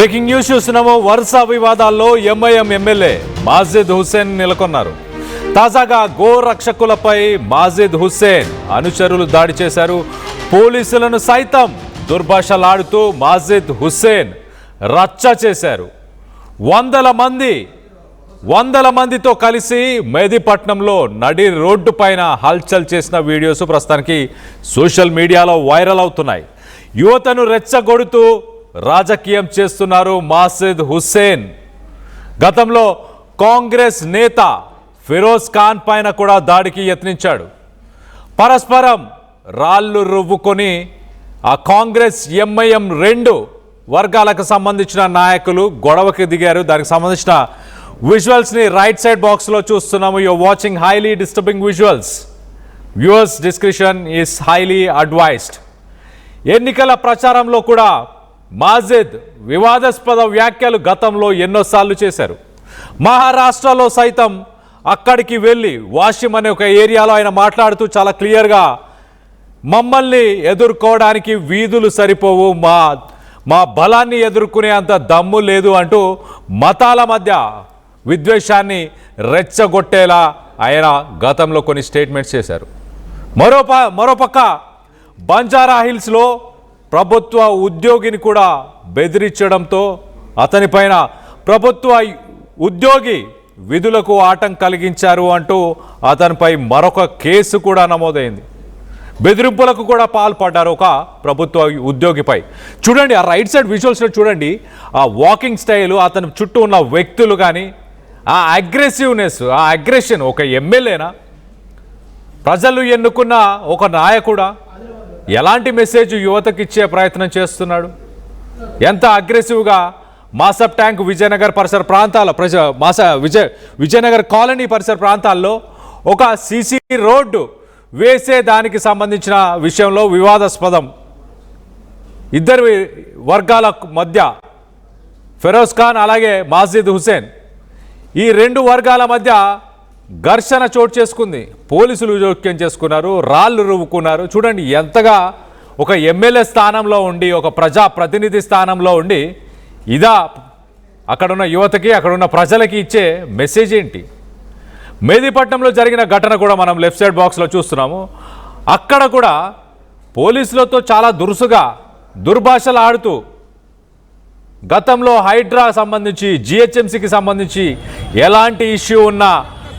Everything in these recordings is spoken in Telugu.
బ్రేకింగ్ న్యూస్ చూస్తున్నాము. వరుస వివాదాల్లో ఎంఐఎం ఎమ్మెల్యే మాజిద్ హుస్సేన్ నెలకొన్నారు. తాజాగా గోరక్షకులపై మాజిద్ హుస్సేన్ అనుచరులు దాడి చేశారు. పోలీసులను సైతం దుర్భాషలాడుతూ మాజిద్ హుస్సేన్ రచ్చ చేశారు. వందల మందితో కలిసి మెహదీపట్నంలో నడి రోడ్డు పైన హల్చల్ చేసిన వీడియోస్ ప్రస్తుతానికి సోషల్ మీడియాలో వైరల్ అవుతున్నాయి. యువతను రెచ్చగొడుతూ రాజకీయం చేస్తున్నారు మాజిద్ హుస్సేన్. గతంలో కాంగ్రెస్ నేత ఫిరోజ్ ఖాన్ పైన కూడా దాడికి యత్నించాడు. పరస్పరం రాళ్లు రువ్వుకొని ఆ కాంగ్రెస్ ఎంఐఎం రెండు వర్గాలకు సంబంధించిన నాయకులు గొడవకి దిగారు. దానికి సంబంధించిన విజువల్స్ ని రైట్ సైడ్ బాక్స్ లో చూస్తున్నాము. You are watching highly disturbing visuals. Viewers description is highly advised. ఎన్నికల ప్రచారంలో కూడా మాజిద్ వివాదాస్పద వ్యాఖ్యలు గతంలో ఎన్నోసార్లు చేశారు. మహారాష్ట్రలో సైతం అక్కడికి వెళ్ళి వాషిం అనే ఒక ఏరియాలో ఆయన మాట్లాడుతూ చాలా క్లియర్గా మమ్మల్ని ఎదుర్కోవడానికి వీధులు సరిపోవు, మా బలాన్ని ఎదుర్కొనే అంత దమ్ము లేదు అంటూ మతాల మధ్య విద్వేషాన్ని రెచ్చగొట్టేలా ఆయన గతంలో కొన్ని స్టేట్మెంట్స్ చేశారు. మరోపక్క బంజారా హిల్స్లో ప్రభుత్వ ఉద్యోగిని కూడా బెదిరించడంతో అతనిపైన ప్రభుత్వ ఉద్యోగి విధులకు ఆటం కలిగించారు అంటూ అతనిపై మరొక కేసు కూడా నమోదైంది. బెదిరింపులకు కూడా పాల్పడ్డారు ఒక ప్రభుత్వ ఉద్యోగిపై. చూడండి ఆ రైట్ సైడ్ విజువల్స్లో చూడండి ఆ వాకింగ్ స్టైలు, అతని చుట్టూ ఉన్న వ్యక్తులు కానీ ఆ అగ్రెసివ్నెస్, ఆ అగ్రెషన్. ఒక ఎమ్మెల్యేనా, ప్రజలు ఎన్నుకున్న ఒక నాయకుడా ఎలాంటి మెసేజ్ యువతకు ఇచ్చే ప్రయత్నం చేస్తున్నాడు? ఎంత అగ్రెసివ్గా మాసప్ ట్యాంక్ విజయనగర్ పరిసర ప్రాంతాల విజయనగర్ కాలనీ పరిసర ప్రాంతాల్లో ఒక సీసీ రోడ్డు వేసే దానికి సంబంధించిన విషయంలో వివాదాస్పదం. ఇద్దరు వర్గాల మధ్య ఫిరోజ్ ఖాన్ అలాగే మాజిద్ హుస్సేన్, ఈ రెండు వర్గాల మధ్య ఘర్షణ చోటు చేసుకుంది. పోలీసులు జోక్యం చేసుకున్నారు, రాళ్ళు రువ్వుకున్నారు. చూడండి ఎంతగా ఒక ఎమ్మెల్యే స్థానంలో ఉండి, ఒక ప్రజాప్రతినిధి స్థానంలో ఉండి ఇదా అక్కడున్న యువతకి, అక్కడున్న ప్రజలకి ఇచ్చే మెసేజ్ ఏంటి? మెహదీపట్నంలో జరిగిన ఘటన కూడా మనం లెఫ్ట్ సైడ్ బాక్స్లో చూస్తున్నాము. అక్కడ కూడా పోలీసులతో చాలా దురుసుగా దుర్భాషలు ఆడుతూ గతంలో హైడ్రా సంబంధించి జిహెచ్ఎంసీకి సంబంధించి ఎలాంటి ఇష్యూ ఉన్నా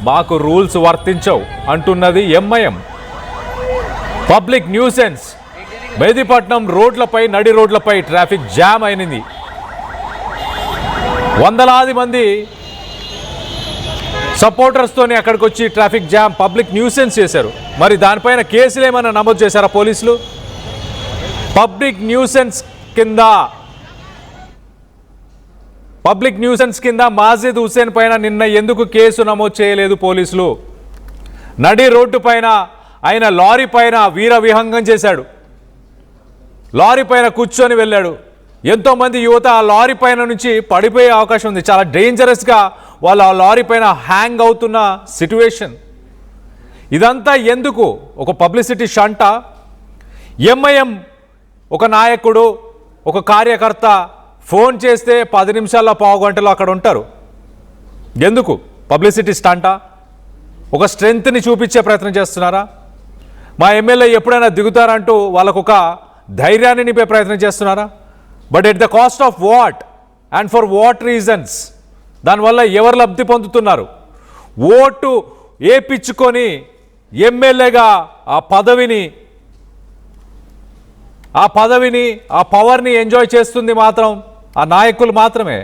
మాకు రూల్స్ వర్తించవు అంటున్నది ఎంఐఎం. Public nuisance. మెహదీపట్నం రోడ్లపై, నడి రోడ్లపై ట్రాఫిక్ జామ్ అయినది. వందలాది మంది సపోర్టర్స్తోని అక్కడికి వచ్చి ట్రాఫిక్ జామ్, పబ్లిక్ న్యూసెన్స్ చేశారు. మరి దానిపైన కేసులు ఏమైనా నమోదు చేశారా పోలీసులు? పబ్లిక్ న్యూసెన్స్ కింద మాజిద్ హుస్సేన్ పైన నిన్న ఎందుకు కేసు నమోదు చేయలేదు పోలీసులు? నడి రోడ్డు పైన ఆయన లారీ పైన వీర విహంగం చేశాడు. లారీ పైన కూర్చొని వెళ్ళాడు. ఎంతోమంది యువత ఆ లారీ పైన నుంచి పడిపోయే అవకాశం ఉంది. చాలా డేంజరస్గా వాళ్ళు ఆ లారీ పైన హ్యాంగ్ అవుతున్న సిట్యువేషన్. ఇదంతా ఎందుకు? ఒక పబ్లిసిటీ షంట. ఎంఐఎం ఒక నాయకుడు, ఒక కార్యకర్త ఫోన్ చేస్తే 10 నిమిషాల్లో, పావు గంటలో అక్కడ ఉంటారు. ఎందుకు? పబ్లిసిటీ స్టంటా? ఒక స్ట్రెంగ్త్ని చూపించే ప్రయత్నం చేస్తున్నారా? మా ఎమ్మెల్యే ఎప్పుడైనా దిగుతారంటూ వాళ్ళకు ఒక ధైర్యాన్ని నింపే ప్రయత్నం చేస్తున్నారా? But at the cost of what and for what reasons? దానివల్ల ఎవరు లబ్ధి పొందుతున్నారు? ఓటు ఏపిచ్చుకొని ఎమ్మెల్యేగా ఆ పదవిని, ఆ పవర్ని ఎంజాయ్ చేస్తుంది మాత్రం ఆ నాయకులు మాత్రమే.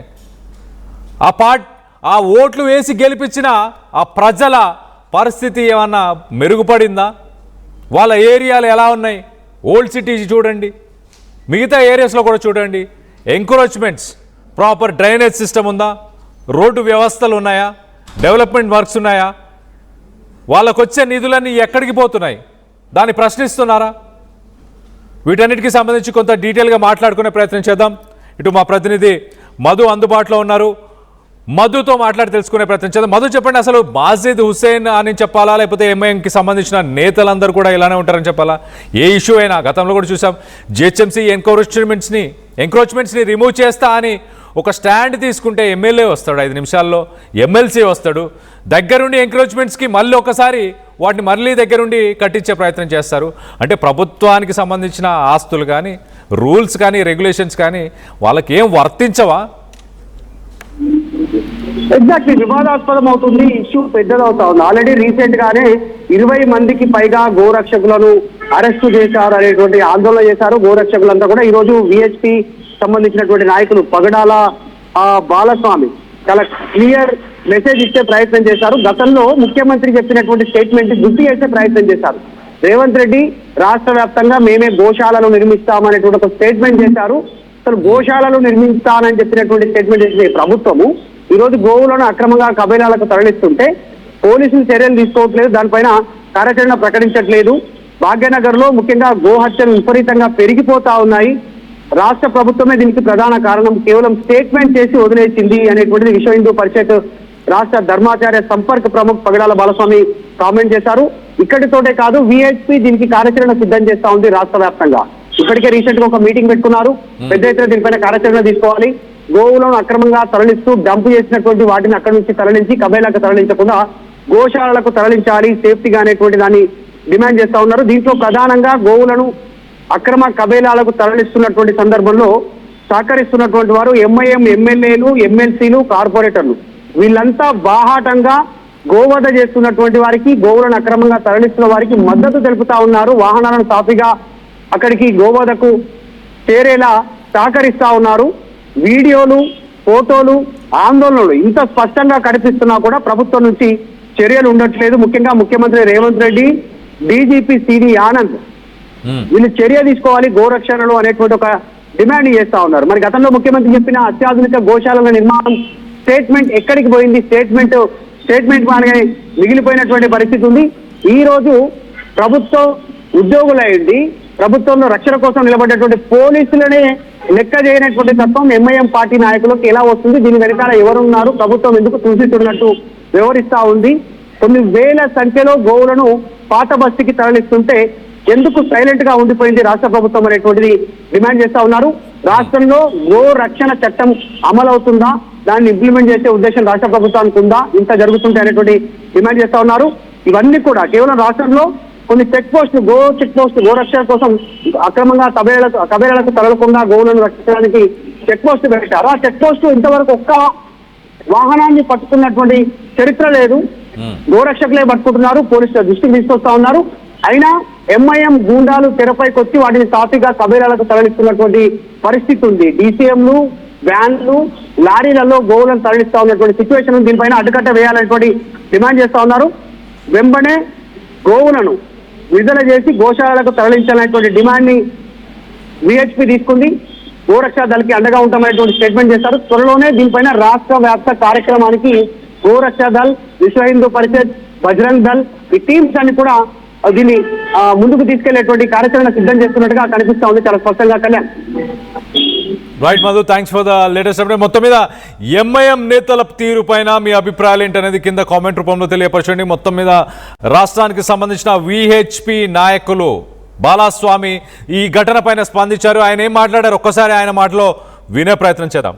ఆ ఓట్లు వేసి గెలిపించిన ఆ ప్రజల పరిస్థితి ఏమన్నా మెరుగుపడిందా? వాళ్ళ ఏరియాలు ఎలా ఉన్నాయి? ఓల్డ్ సిటీ చూడండి, మిగతా ఏరియాస్లో కూడా చూడండి. ఎంకరేజ్మెంట్స్, ప్రాపర్ డ్రైనేజ్ సిస్టమ్ ఉందా? రోడ్డు వ్యవస్థలు ఉన్నాయా? డెవలప్మెంట్ వర్క్స్ ఉన్నాయా? వాళ్ళకు వచ్చే నిధులన్నీ ఎక్కడికి పోతున్నాయి? దాన్ని ప్రశ్నిస్తున్నారా? వీటన్నిటికీ సంబంధించి కొంత డీటెయిల్గా మాట్లాడుకునే ప్రయత్నం చేద్దాం. ఇటు మా ప్రతినిధి మధు అందుబాటులో ఉన్నారు. మధుతో మాట్లాడి తెలుసుకునే ప్రయత్నం చేద్దాం. మధు, చెప్పండి, అసలు మాజిద్ హుస్సేన్ అని చెప్పాలా, లేకపోతే ఎంఐఎంకి సంబంధించిన నేతలందరూ కూడా ఇలానే ఉంటారని చెప్పాలా? ఏ ఇష్యూ అయినా గతంలో కూడా చూసాం, జిహెచ్ఎంసీ ఎంక్రోచ్మెంట్స్ని రిమూవ్ చేస్తా అని ఒక స్టాండ్ తీసుకుంటే ఎమ్మెల్యే వస్తాడు 5 నిమిషాల్లో, ఎమ్మెల్సీ వస్తాడు. దగ్గరుండి ఎంక్రోచ్మెంట్స్కి మళ్ళీ ఒకసారి వాటిని మళ్ళీ దగ్గరుండి కట్టించే ప్రయత్నం చేస్తారు. అంటే ప్రభుత్వానికి సంబంధించిన ఆస్తులు కానీ, రూల్స్ కానీ, రెగ్యులేషన్స్ కానీ వాళ్ళకి ఏం వర్తించవా? ఎగ్జాక్ట్లీ వివాదాస్పదం అవుతుంది, ఇష్యూ పెద్దదవుతా ఉంది. ఆల్రెడీ రీసెంట్ గానే 20 మందికి పైగా గోరక్షకులను అరెస్టు చేశారు అనేటువంటి ఆందోళన చేశారు గోరక్షకులంతా కూడా. ఈ రోజు విహెచ్పి సంబంధించినటువంటి నాయకులు పగడాల బాలస్వామి చాలా క్లియర్ మెసేజ్ ఇచ్చే ప్రయత్నం చేశారు. గతంలో ముఖ్యమంత్రి చెప్పినటువంటి స్టేట్మెంట్ గుర్తు చేసే ప్రయత్నం చేశారు. రేవంత్ రెడ్డి రాష్ట్ర వ్యాప్తంగా మేమే గోశాలను నిర్మిస్తామనేటువంటి ఒక స్టేట్మెంట్ చేశారు. అసలు గోశాలను నిర్మిస్తానని చెప్పినటువంటి స్టేట్మెంట్ చేసిన ప్రభుత్వము ఈ రోజు గోవులను అక్రమంగా కబేలాలకు తరలిస్తుంటే పోలీసులు చర్యలు తీసుకోవట్లేదు, దానిపైన కార్యాచరణ ప్రకటించట్లేదు. భాగ్యనగర్ లో ముఖ్యంగా గోహత్యలు విపరీతంగా పెరిగిపోతా ఉన్నాయి. రాష్ట్ర ప్రభుత్వమే దీనికి ప్రధాన కారణం, కేవలం స్టేట్మెంట్ చేసి వదిలేసింది అనేటువంటిది విశ్వ హిందూ పరిషత్ రాష్ట్ర ధర్మాచార్య సంపర్క్ ప్రముఖ్ పగడాల బాలస్వామి కామెంట్ చేశారు. ఇక్కడితోటే కాదు, విహెచ్పి దీనికి కార్యాచరణ సిద్ధం చేస్తా ఉంది రాష్ట్ర వ్యాప్తంగా. ఇప్పటికే రీసెంట్ గా ఒక మీటింగ్ పెట్టుకున్నారు, పెద్ద ఎత్తున దీనిపైన కార్యాచరణ తీసుకోవాలి. గోవులను అక్రమంగా తరలిస్తూ డంప్ చేసినటువంటి వాటిని అక్కడి నుంచి తరలించి కబేలాకు తరలించకుండా గోశాలలకు తరలించాలి సేఫ్టీగా అనేటువంటి దాన్ని డిమాండ్ చేస్తా ఉన్నారు. దీంట్లో ప్రధానంగా గోవులను అక్రమ కబేలాలకు తరలిస్తున్నటువంటి సందర్భంలో సహకరిస్తున్నటువంటి వారు ఎంఐఎం ఎమ్మెల్యేలు, ఎమ్మెల్సీలు, కార్పొరేటర్లు వీళ్ళంతా బాహాటంగా గోవధ చేస్తున్నటువంటి వారికి, గోవులను అక్రమంగా తరలిస్తున్న వారికి మద్దతు తెలుపుతా ఉన్నారు. వాహనాలను సాఫీగా అక్కడికి గోవధకు చేరేలా సహకరిస్తా ఉన్నారు. వీడియోలు, ఫోటోలు, ఆందోళనలు ఇంత స్పష్టంగా కనిపిస్తున్నా కూడా ప్రభుత్వం నుంచి చర్యలు ఉండట్లేదు. ముఖ్యంగా ముఖ్యమంత్రి రేవంత్ రెడ్డి, డీజీపీ సిడి ఆనంద్ వీళ్ళు చర్య తీసుకోవాలి గోరక్షణలో అనేటువంటి ఒక డిమాండ్ చేస్తా ఉన్నారు. మరి గతంలో ముఖ్యమంత్రి చెప్పిన అత్యాధునిక గోశాలల నిర్మాణం స్టేట్మెంట్ ఎక్కడికి పోయింది? స్టేట్మెంట్ మానగానే మిగిలిపోయినటువంటి పరిస్థితి ఉంది. ఈ రోజు ప్రభుత్వం ఉద్యోగులైంది, ప్రభుత్వంలో రక్షణ కోసం నిలబడ్డటువంటి పోలీసులనే లెక్క చేయనటువంటి తత్వం ఎంఐఎం పార్టీ నాయకులకు ఎలా వస్తుంది? దీని వెనకాల ఎవరున్నారు? ప్రభుత్వం ఎందుకు చూసిస్తున్నట్టు వ్యవహరిస్తా ఉంది? కొన్ని వేల సంఖ్యలో గోవులను పాత బస్తీకి తరలిస్తుంటే ఎందుకు సైలెంట్ గా ఉండిపోయింది రాష్ట్ర ప్రభుత్వం అనేటువంటిది డిమాండ్ చేస్తా ఉన్నారు. రాష్ట్రంలో గో రక్షణ చట్టం అమలవుతుందా, దాన్ని ఇంప్లిమెంట్ చేసే ఉద్దేశం రాష్ట్ర ప్రభుత్వానికి ఉందా, ఇంత జరుగుతుంటే అనేటువంటి డిమాండ్ చేస్తా ఉన్నారు. ఇవన్నీ కూడా కేవలం రాష్ట్రంలో కొన్ని చెక్ పోస్టులు, గో రక్షణ కోసం అక్రమంగా కబేలాలకు తరలకుండా గోవులను రక్షించడానికి చెక్ పోస్ట్ పెట్టారు. ఆ చెక్ పోస్ట్ ఇంతవరకు ఒక్క వాహనాన్ని పట్టుకున్నటువంటి చరిత్ర లేదు. గోరక్షకులే పట్టుకుంటున్నారు, పోలీసుల దృష్టికి తీసుకొస్తా ఉన్నారు. అయినా ఎంఐఎం గూండాలు తెరపైకి వచ్చి వాటిని సాఫీగా కబేలాలకు తరలిస్తున్నటువంటి పరిస్థితి ఉంది. డీసీఎంలు, వ్యాన్లు, లారీలలో గోవులను తరలిస్తా ఉన్నటువంటి సిచ్యువేషన్. దీనిపైన అడ్డుకట్ట వేయాలనేటువంటి డిమాండ్ చేస్తా ఉన్నారు. వెంబడే గోవులను విడుదల చేసి గోశాలకు తరలించాలనేటువంటి డిమాండ్ ని విహెచ్పి తీసుకుంది. గోరక్షా దళకి అండగా ఉంటామనేటువంటి స్టేట్మెంట్ చేశారు. త్వరలోనే దీనిపైన రాష్ట్ర వ్యాప్త కార్యక్రమానికి గోరక్షా దళ్, విశ్వ హిందూ పరిషత్, బజరంగ్ దళ్ ఈ టీమ్స్ అన్ని కూడా దీన్ని ముందుకు తీసుకెళ్లేటువంటి కార్యాచరణ సిద్ధం చేస్తున్నట్టుగా కనిపిస్తా ఉంది చాలా స్పష్టంగా. Kalyan, right Madhu, thanks for the latest update. మొత్తం మీద ఎంఐఎం నేతల తీరు పైన మీ అభిప్రాయాలు ఏంటనేది కింద కామెంట్ రూపంలో తెలియపరచండి. మొత్తం మీద రాష్ట్రానికి సంబంధించిన విహెచ్పి నాయకులు బాలస్వామి ఈ ఘటన పైన స్పందించారు. ఆయన ఏం మాట్లాడారు ఒక్కసారి ఆయన మాటలో వినే ప్రయత్నం చేద్దాం.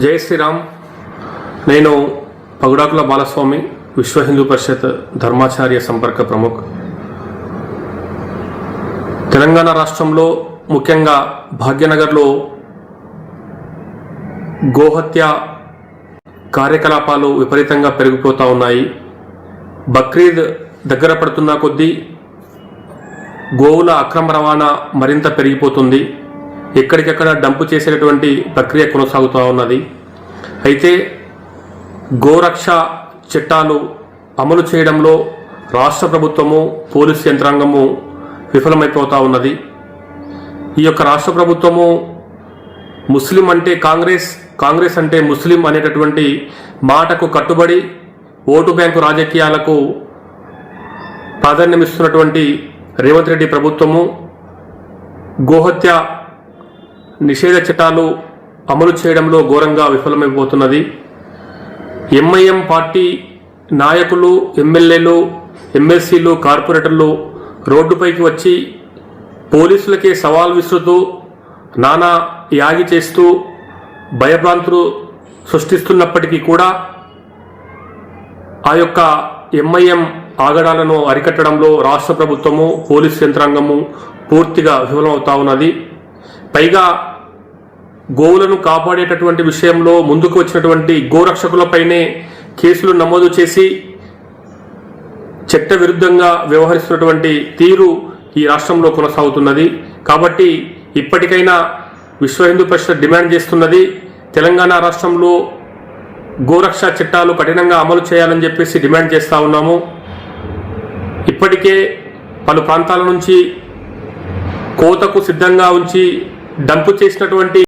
జై శ్రీరామ్. నేను పగుడాకుల బాలస్వామి, విశ్వ హిందూ పరిషత్ ధర్మాచార్య సంపర్క ప్రముఖ్. తెలంగాణ రాష్ట్రంలో ముఖ్యంగా భాగ్యనగర్లో గోహత్య కార్యకలాపాలు విపరీతంగా పెరిగిపోతూ ఉన్నాయి. బక్రీద్ దగ్గర పడుతున్న కొద్దీ గోవుల అక్రమ రవాణా మరింత పెరిగిపోతుంది. ఎక్కడికెక్కడ డంపు చేసేటటువంటి ప్రక్రియ కొనసాగుతూ ఉన్నది. అయితే గోరక్ష చట్టాలు అమలు చేయడంలో రాష్ట్ర ప్రభుత్వము, పోలీసు యంత్రాంగము విఫలమైపోతూ ఉన్నది. ఈ యొక్క రాష్ట్ర ప్రభుత్వము ముస్లిం అంటే కాంగ్రెస్ అంటే ముస్లిం అనేటటువంటి మాటకు కట్టుబడి ఓటు బ్యాంకు రాజకీయాలకు ప్రాధాన్యమిస్తున్నటువంటి రేవంత్ రెడ్డి ప్రభుత్వము గోహత్య నిషేధ చట్టాలు అమలు చేయడంలో ఘోరంగా విఫలమైపోతున్నది. ఎంఐఎం పార్టీ నాయకులు, ఎమ్మెల్యేలు, ఎమ్మెల్సీలు, కార్పొరేటర్లు రోడ్డుపైకి వచ్చి పోలీసులకే సవాల్ విసురుతూ నానా యాగి చేస్తూ భయభ్రాంతులు సృష్టిస్తున్నప్పటికీ కూడా ఆ యొక్క ఎంఐఎం ఆగడాలను అరికట్టడంలో రాష్ట్ర ప్రభుత్వము పోలీసు యంత్రాంగము పూర్తిగా విఫలమవుతా ఉన్నది. పైగా గోవులను కాపాడేటటువంటి విషయంలో ముందుకు వచ్చినటువంటి గోరక్షకులపైనే కేసులు నమోదు చేసి చట్ట విరుద్ధంగా వ్యవహరిస్తున్నటువంటి తీరు ఈ రాష్ట్రంలో కొనసాగుతున్నది. కాబట్టి ఇప్పటికైనా విశ్వ హిందూ పరిషత్ డిమాండ్ చేస్తున్నది, తెలంగాణ రాష్ట్రంలో గోరక్ష చట్టాలు కఠినంగా అమలు చేయాలని చెప్పేసి డిమాండ్ చేస్తూ ఉన్నాము. ఇప్పటికే పలు ప్రాంతాల నుంచి కోతకు సిద్ధంగా ఉంచి డంపు చేసినటువంటి